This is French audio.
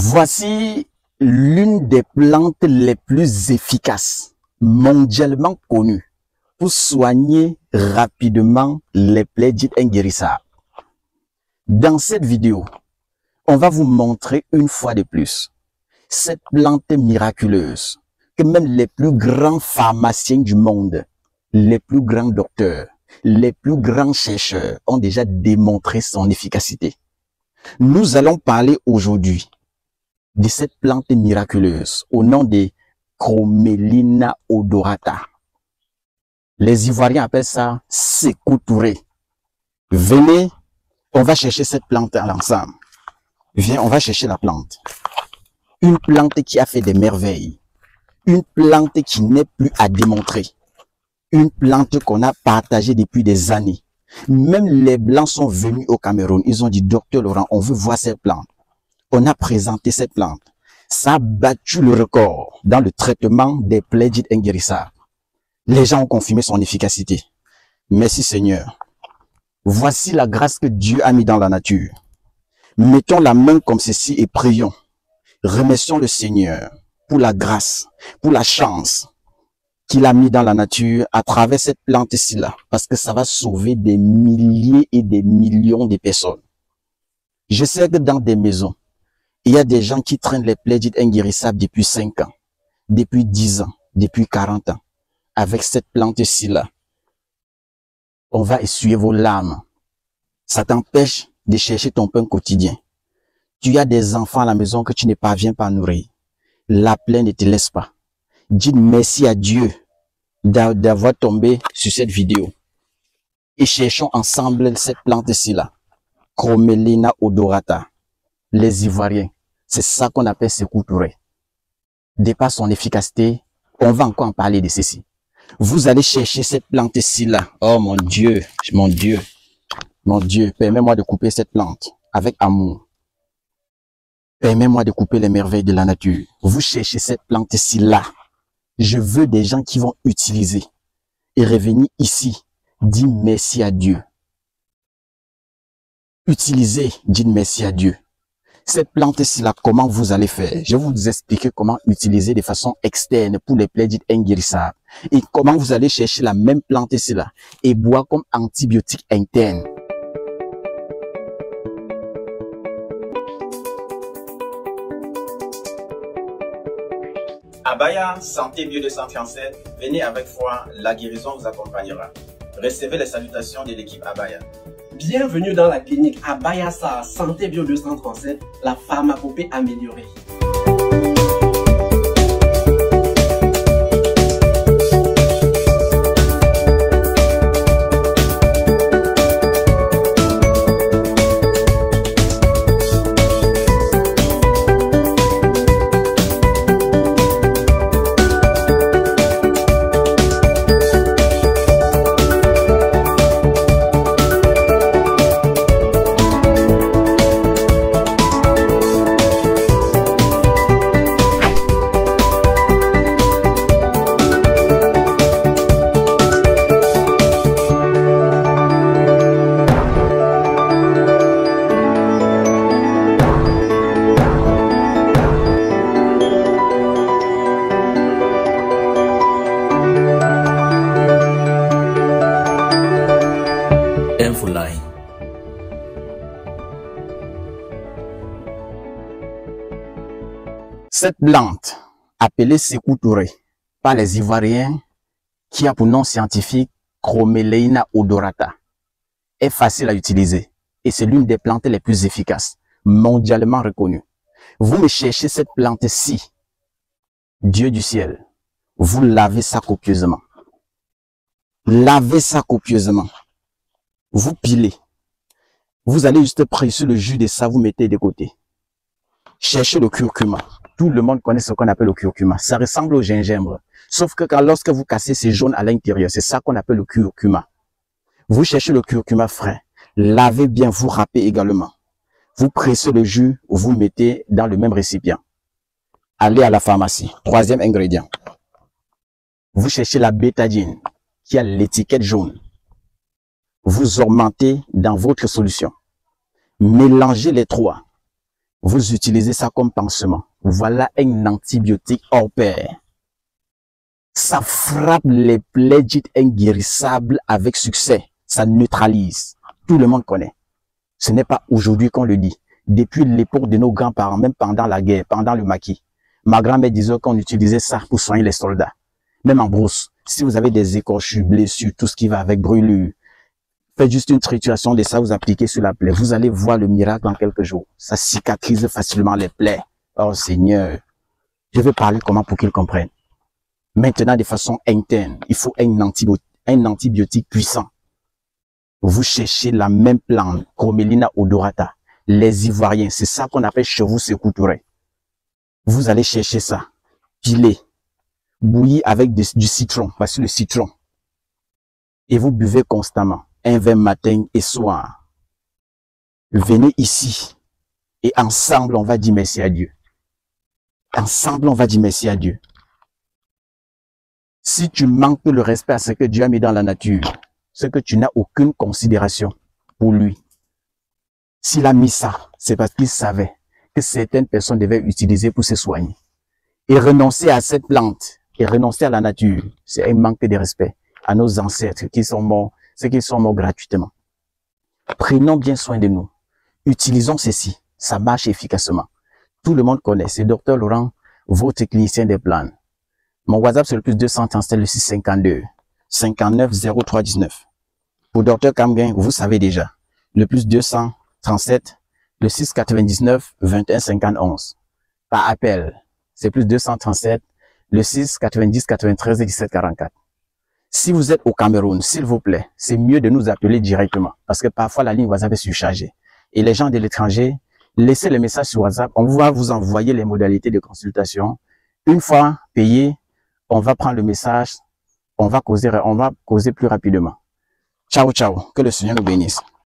Voici l'une des plantes les plus efficaces, mondialement connues, pour soigner rapidement les plaies dites inguérissables. Dans cette vidéo, on va vous montrer une fois de plus cette plante miraculeuse que même les plus grands pharmaciens du monde, les plus grands docteurs, les plus grands chercheurs ont déjà démontré son efficacité. Nous allons parler aujourd'hui de cette plante miraculeuse au nom de Chromelina odorata. Les Ivoiriens appellent ça Sékou Touré. Venez, on va chercher cette plante ensemble. Viens, on va chercher la plante. Une plante qui a fait des merveilles. Une plante qui n'est plus à démontrer. Une plante qu'on a partagée depuis des années. Même les Blancs sont venus au Cameroun. Ils ont dit, Docteur Laurent, on veut voir cette plante. On a présenté cette plante. Ça a battu le record dans le traitement des plaies dites inguérissables. Les gens ont confirmé son efficacité. Merci Seigneur. Voici la grâce que Dieu a mis dans la nature. Mettons la main comme ceci et prions. Remercions le Seigneur pour la grâce, pour la chance qu'il a mis dans la nature à travers cette plante-ci là, parce que ça va sauver des milliers et des millions de personnes. Je sais que dans des maisons, il y a des gens qui traînent les plaies dites inguérissables depuis 5 ans, depuis 10 ans, depuis 40 ans. Avec cette plante-ci là, on va essuyer vos larmes. Ça t'empêche de chercher ton pain quotidien. Tu as des enfants à la maison que tu ne parviens pas à nourrir. La plaie ne te laisse pas. Dis merci à Dieu d'avoir tombé sur cette vidéo. Et cherchons ensemble cette plante-ci là. Chromelina odorata. Les Ivoiriens, c'est ça qu'on appelle Sékou Touré. De par son efficacité, on va encore en parler de ceci. Vous allez chercher cette plante-ci là. Oh mon Dieu, mon Dieu, mon Dieu, permets-moi de couper cette plante avec amour. Permets-moi de couper les merveilles de la nature. Vous cherchez cette plante-ci là. Je veux des gens qui vont utiliser et revenir ici, dire merci à Dieu. Utilisez, dites merci à Dieu. Cette plante-ci là, comment vous allez faire? Je vais vous expliquer comment utiliser de façon externe pour les plaies dites inguérissables. Et comment vous allez chercher la même plante-ci là et boire comme antibiotique interne. Abaya Santé Bio 237, venez avec foi, la guérison vous accompagnera. Recevez les salutations de l'équipe Abaya. Bienvenue dans la clinique Abaya Santé Bio 237, la pharmacopée améliorée. Infoline. Cette plante, appelée Sékou Touré par les Ivoiriens, qui a pour nom scientifique Chromelina odorata, est facile à utiliser et c'est l'une des plantes les plus efficaces, mondialement reconnues. Vous me cherchez cette plante-ci, Dieu du ciel, vous lavez ça copieusement. Lavez ça copieusement. Vous pilez. Vous allez juste presser le jus de ça, vous mettez de côté. Cherchez le curcuma. Tout le monde connaît ce qu'on appelle le curcuma. Ça ressemble au gingembre. Sauf que lorsque vous cassez, c'est jaune à l'intérieur. C'est ça qu'on appelle le curcuma. Vous cherchez le curcuma frais. Lavez bien, vous râpez également. Vous pressez le jus, vous mettez dans le même récipient. Allez à la pharmacie. 3e ingrédient. Vous cherchez la bétadine qui a l'étiquette jaune. Vous augmentez dans votre solution. Mélangez les trois. Vous utilisez ça comme pansement. Voilà un antibiotique hors pair. Ça frappe les plaies dites inguérissables avec succès. Ça neutralise. Tout le monde connaît. Ce n'est pas aujourd'hui qu'on le dit. Depuis l'époque de nos grands-parents, même pendant la guerre, pendant le maquis. Ma grand-mère disait qu'on utilisait ça pour soigner les soldats. Même en brousse, si vous avez des écorchures, blessures, tout ce qui va avec brûlure, faites juste une trituration de ça, vous appliquez sur la plaie. Vous allez voir le miracle en quelques jours. Ça cicatrise facilement les plaies. Oh Seigneur, je vais parler comment pour qu'ils comprennent. Maintenant, de façon interne, il faut un antibiotique puissant. Vous cherchez la même plante, Chromelina odorata. Les Ivoiriens, c'est ça qu'on appelle chevaux secouturés. Vous allez chercher ça, piler, bouillir avec du citron, voici le citron. Et vous buvez constamment, un verre matin et soir. Venez ici et ensemble, on va dire merci à Dieu. Ensemble, on va dire merci à Dieu. Si tu manques le respect à ce que Dieu a mis dans la nature, c'est que tu n'as aucune considération pour lui. S'il a mis ça, c'est parce qu'il savait que certaines personnes devaient utiliser pour se soigner. Et renoncer à cette plante, et renoncer à la nature, c'est un manque de respect à nos ancêtres qui sont morts, ceux qui sont morts gratuitement. Prenons bien soin de nous. Utilisons ceci, ça marche efficacement. Tout le monde connaît, c'est Dr Laurent, votre clinicien des plantes. Mon WhatsApp, c'est le plus 237, le 652 59 03 19. Pour Dr Kamgen, vous savez déjà, le plus 237, le 699 21 51. Par appel, c'est plus 237, le 6 90 93 17 44. Si vous êtes au Cameroun, s'il vous plaît, c'est mieux de nous appeler directement parce que parfois la ligne WhatsApp est surchargée. Et les gens de l'étranger, laissez les messages sur WhatsApp, on va vous envoyer les modalités de consultation. Une fois payé, on va prendre le message, on va causer plus rapidement. Ciao, ciao. Que le Seigneur nous bénisse.